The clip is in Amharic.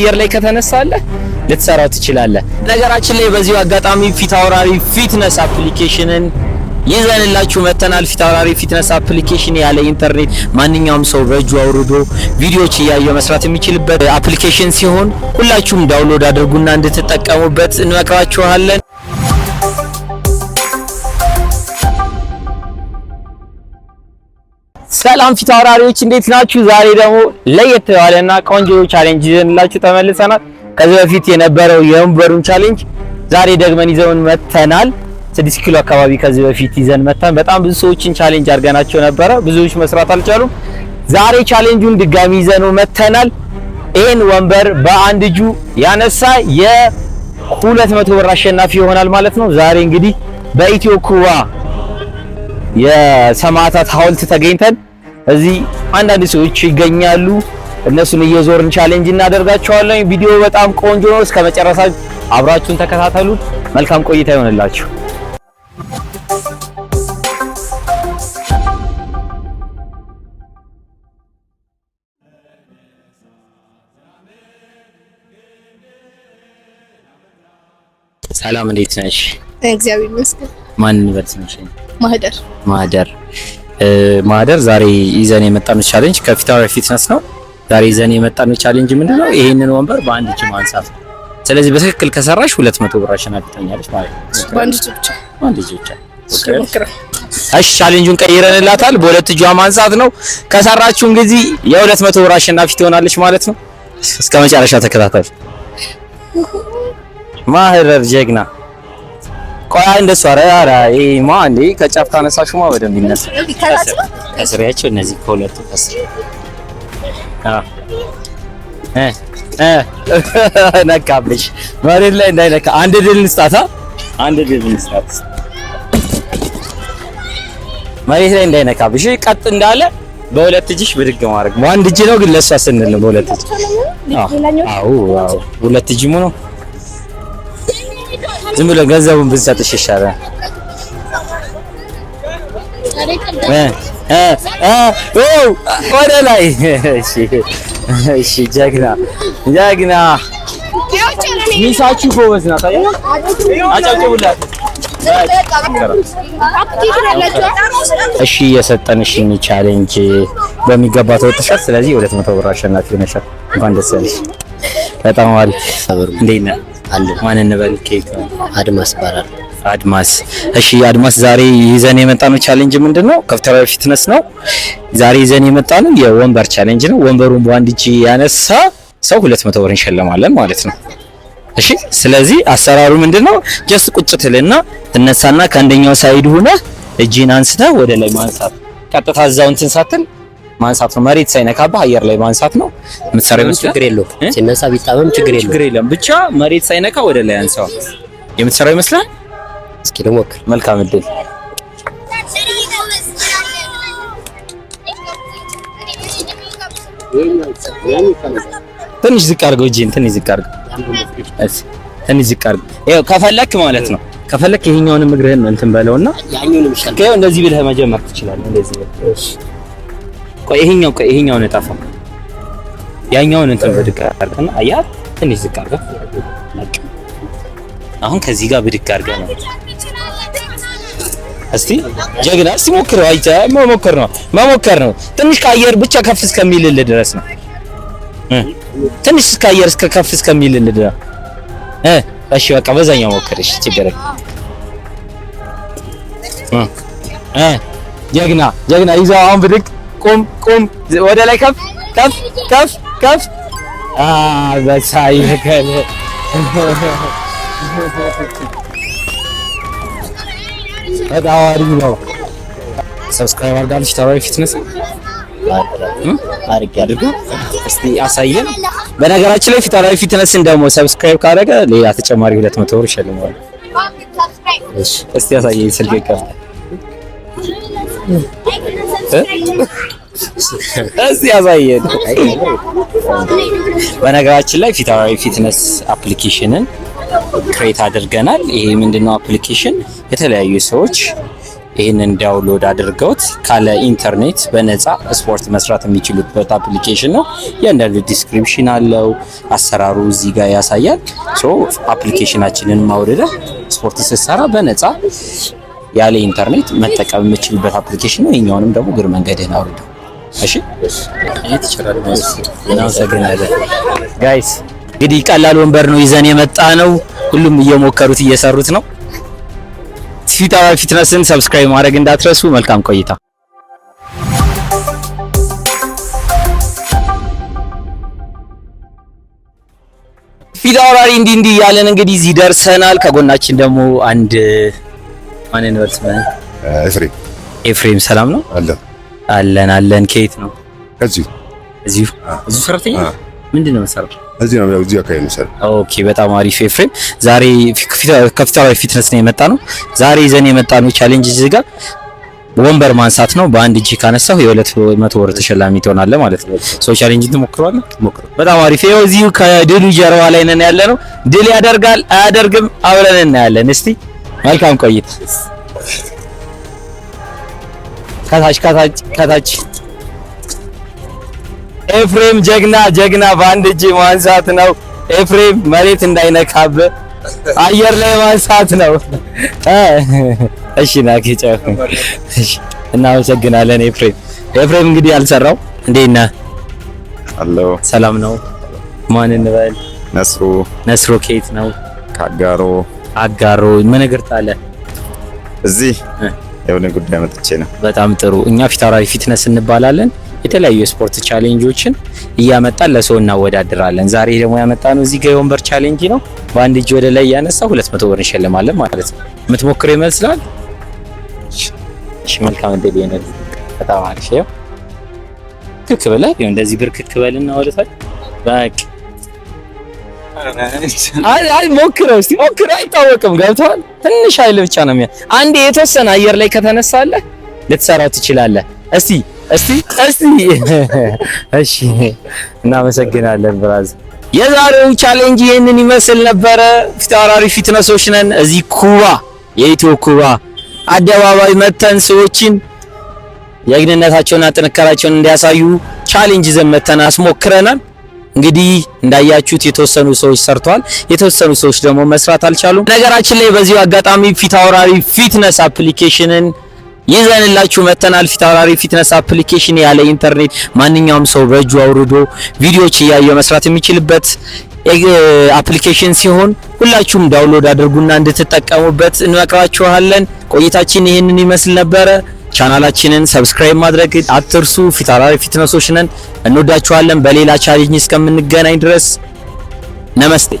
አየር ላይ ከተነሳለህ ልትሰራው ትችላለህ። ነገራችን ላይ በዚሁ አጋጣሚ ፊት አውራሪ ፊትነስ አፕሊኬሽንን ይዘንላችሁ መተናል። ፊት አውራሪ ፊትነስ አፕሊኬሽን ያለ ኢንተርኔት ማንኛውም ሰው በእጁ አውርዶ ቪዲዮዎች እያየ መስራት የሚችልበት አፕሊኬሽን ሲሆን ሁላችሁም ዳውንሎድ አድርጉና እንድትጠቀሙበት እንመክራችኋለን። ሰላም ፊት አውራሪዎች እንዴት ናችሁ? ዛሬ ደግሞ ለየት ያለና ቆንጆ ቻሌንጅ ይዘንላችሁ ተመልሰናል። ከዚህ በፊት የነበረው የወንበሩን ቻሌንጅ ዛሬ ደግመን ይዘውን መተናል። 6 ኪሎ አካባቢ ከዚህ በፊት ይዘን መተን በጣም ብዙ ሰዎችን ቻሌንጅ አድርገናቸው ነበረ። ብዙዎች መስራት አልቻሉም። ዛሬ ቻሌንጁን ድጋሚ ይዘነው መተናል። ይሄን ወንበር በአንድ እጁ ያነሳ የ200 ብር አሸናፊ ይሆናል ማለት ነው። ዛሬ እንግዲህ በኢትዮ ኩባ የሰማዕታት ሐውልት ተገኝተን እዚህ አንዳንድ ሰዎች ይገኛሉ። እነሱን እየዞርን ቻሌንጅ እናደርጋቸዋለን። ቪዲዮ በጣም ቆንጆ ነው። እስከ መጨረሻ አብራችሁን ተከታተሉ። መልካም ቆይታ ይሆንላችሁ። ሰላም እንዴት ነሽ? እግዚአብሔር ይመስገን። ማን ዩኒቨርሲቲ ነሽ? ማህደር ዛሬ ይዘን የመጣነው ቻሌንጅ ከፊት አውራሪ ፊትነስ ነው። ዛሬ ይዘን የመጣነው ቻሌንጅ ምንድነው? ይሄንን ወንበር በአንድ እጅ ማንሳት። ስለዚህ በትክክል ከሰራሽ 200 ብር አሸናፊ ትሆኛለሽ ማለት ነው። በአንድ እጅ ብቻ። እሺ ቻሌንጁን ቀይረንላታል። በሁለት እጇ ማንሳት ነው። ከሰራችሁ እንግዲህ የ200 ብር አሸናፊ ትሆናለች ማለት ነው። እስከ መጨረሻ ተከታተሉ። ማህደር ጀግና ቆያ እንደሱ አራ ይማ እንዴ ከጫፍ ካነሳሽማ በደንብ ይነሳ። ከስሪያቸው እነዚህ ከሁለቱ ከስሪ ነካብሽ መሬት ላይ እንዳይነካ። አንድ ድል እንስጣታ፣ አንድ ድል እንስጣት መሬት ላይ እንዳይነካብሽ። ቀጥ እንዳለ በሁለት እጅሽ ብድግ ማድረግ። በአንድ እጅ ነው ግን ለሷ ስንል ነው በሁለት እጅ። አዎ ሁለት እጅ ነው። ዝም ብሎ ገንዘቡን ብንሰጥሽ ይሻላል። ወደ ላይ። እሺ ጀግና ሚሳችሁ ጎበዝ ናት። አጫጭቡላት። እሺ የሰጠንሽ ቻሌንጅ በሚገባ ተወጥሻል። ስለዚህ 200 ብር አሸናፊ ሆነሻል። እንኳን ደስ ያለሽ። በጣም አሪፍ። እንዴት ነህ? ማን እንበል? ኬክ አድማስ ይባላል። አድማስ። እሺ አድማስ፣ ዛሬ ይዘን የመጣነው ቻሌንጅ ምንድነው? ከፊት አውራሪ ፊትነስ ነው። ዛሬ ይዘን የመጣነው የወንበር ቻሌንጅ ነው። ወንበሩን በአንድ እጅ ያነሳ ሰው 200 ብር እንሸለማለን ማለት ነው። እሺ ስለዚህ አሰራሩ ምንድነው? ጀስት ቁጭ ትልና ትነሳና ከአንደኛው ሳይድ ሆነ እጅን አንስተህ ወደ ላይ ማንሳት። ቀጥታ እዛው እንትን ሳትል ማንሳት ነው። መሬት ሳይነካብህ አየር ላይ ማንሳት ነው። የምትሰራው ይመስላል። ችግር የለውም። ሲነሳ ቢጣመም ችግር የለም። ብቻ መሬት ሳይነካ ወደ ላይ አንሳው። የምትሰራው ይመስላል። እስኪ ልሞክር። መልካም እድል። ትንሽ ዝቅ አድርገው እጅን፣ ትንሽ ዝቅ አድርገው። ትንሽ ዝቅ አድርገው። ይኸው ከፈለክ ማለት ነው። ከፈለክ ይሄኛውንም እግርህን እንትን በለውና ያኛውንም ይሻላል። ከየው እንደዚህ ብለህ መጀመር ትችላለህ። እንደዚህ ብለህ እሺ። ይሄኛውን እጣፋ ያኛውን እንትን ብድግ አድርገና አያት ትንሽ ዝቅ አድርገህ አሁን ከዚህ ጋር ብድግ አድርገህ ነው። እስቲ ጀግና፣ እስቲ ሞክረው። አይታ መሞከር ነው። ትንሽ ከአየር ብቻ ከፍ እስከሚልልህ ድረስ ነው። ትንሽ ከአየር ከፍ እስከሚልልህ ድረስ እሺ በቃ በዛኛው ሞክር። እሺ ችግር ጀግና ይዘው አሁን ብድግ ቁም ወደ ላይ ከፍ በሳይ ነገር በጣም አሪፍ ነው። ሰብስክራይብ አድርጋለች ፊት አውራሪ ፊትነስ አድርጉ። እስቲ አሳየን። በነገራችን ላይ ፊት አውራሪ ፊትነስን ደግሞ ሰብስክራይብ ካደረገ ሌላ ተጨማሪ 200 ብር ይሸልማል። እሺ እስቲ አሳየኝ። ስልክ ይከፍታ እስቲ አሳየን። በነገራችን ላይ ፊት አውራሪ ፊትነስ አፕሊኬሽንን ክሬት አድርገናል። ይሄ ምንድነው? አፕሊኬሽን የተለያዩ ሰዎች ይህንን ዳውንሎድ አድርገውት ካለ ኢንተርኔት በነፃ ስፖርት መስራት የሚችሉበት አፕሊኬሽን ነው። የእንደዚህ ዲስክሪፕሽን አለው። አሰራሩ እዚህ ጋር ያሳያል። ሶ አፕሊኬሽናችንን ማውረድ ስፖርት ስትሰራ በነፃ ያለ ኢንተርኔት መጠቀም የምችልበት አፕሊኬሽን ነው። የኛውንም ደግሞ እግር መንገድህን አውርደው። እሺ እናመሰግናለን ጋይስ። እንግዲህ ቀላል ወንበር ነው ይዘን የመጣ ነው። ሁሉም እየሞከሩት እየሰሩት ነው። ፊታውራሪ ፊትነስን ሰብስክራይብ ማድረግ እንዳትረሱ። መልካም ቆይታ። ፊታውራሪ እንዲህ ያለን እንግዲህ እዚህ ደርሰናል። ከጎናችን ደግሞ አንድ ማንን ወርስመን ኤፍሬም ሰላም ነው አለን። ከየት ነው? እዚሁ ሰራተኛ ምንድን ነው መሰራት? እዚህ ነው ያው እዚህ አካባቢ ነው ሰራ። ኦኬ በጣም አሪፍ ኤፍሬም። ዛሬ ከፊታውራሪ ፊትነስ ነው የመጣ ነው። ዛሬ ይዘን የመጣ ነው ቻሌንጅ እዚህ ጋር ወንበር ማንሳት ነው። በአንድ እጅ ካነሳው የ200 ብር ተሸላሚ ትሆናለህ ማለት ነው። ሶ ቻሌንጅ ትሞክረዋለህ? በጣም አሪፍ። ይኸው እዚሁ ከድሉ ጀርባ ላይ ነን ያለ ነው። ድል ያደርጋል አያደርግም አብረን እናያለን። እስቲ መልካም ቆይታ። ከታች ኤፍሬም ጀግና በአንድ እጅ ማንሳት ነው። ኤፍሬም መሬት እንዳይነካብ አየር ላይ ማንሳት ነው። እሺ ናኪጫ እሺ፣ እናመሰግናለን ኤፍሬም እንግዲህ አልሰራው። እንዴት ነህ? አሎ ሰላም ነው። ማን እንበል? ነስሮ ከየት ነው? አጋሮ ምን እግር ጣለ? እዚህ የሆነ ጉዳይ መጥቼ ነው። በጣም ጥሩ። እኛ ፊታውራሪ ፊትነስ እንባላለን። የተለያዩ የስፖርት ቻሌንጆችን እያመጣን ለሰው እናወዳድራለን። ዛሬ ደግሞ ያመጣነው እዚህ ጋር የወንበር ቻሌንጅ ነው። በአንድ እጅ ወደ ላይ ያነሳ 200 ብር እንሸልማለን ማለት ነው። የምትሞክረው ይመስላል? እሺ መልካም እድል ይነል። በጣም አሪፍ ነው። ክክ በላይ እንደዚህ ብርክክ በልና ወደታች በቃ አይ ሞክረው እስቲ ሞክረው። አይታወቅም። ገብቷል። ትንሽ ኃይል ብቻ ነው አንዴ የተወሰነ አየር ላይ ከተነሳለህ ልትሰራው ትችላለህ። እስቲ እሺ እናመሰግናለን ብራዝ። የዛሬው ቻሌንጅ ይሄንን ይመስል ነበረ። ፊታውራሪ ፊትነሶች ነን። እዚህ ኩባ የኢትዮ ኩባ አደባባይ መተን ሰዎችን የግንነታቸውና ጥንካሬያቸውን እንዲያሳዩ ቻሌንጅ ይዘን መተን አስሞክረናል። እንግዲህ እንዳያችሁት የተወሰኑ ሰዎች ሰርተዋል፣ የተወሰኑ ሰዎች ደግሞ መስራት አልቻሉም። ነገራችን ላይ በዚሁ አጋጣሚ ፊታውራሪ ፊትነስ አፕሊኬሽንን ይዘንላችሁ መተናል። ፊታውራሪ ፊትነስ አፕሊኬሽን ያለ ኢንተርኔት ማንኛውም ሰው በእጁ አውርዶ ቪዲዮዎች እያየ መስራት የሚችልበት አፕሊኬሽን ሲሆን ሁላችሁም ዳውንሎድ አድርጉና እንድትጠቀሙበት እንመክራችኋለን። ቆይታችን ይህንን ይመስል ነበረ። ቻናላችንን ሰብስክራይብ ማድረግ አትርሱ። ፊታውራሪ ፊትነሶች ነን። እንወዳችኋለን። በሌላ ቻሌንጅ እስከምንገናኝ ድረስ ነመስቴ።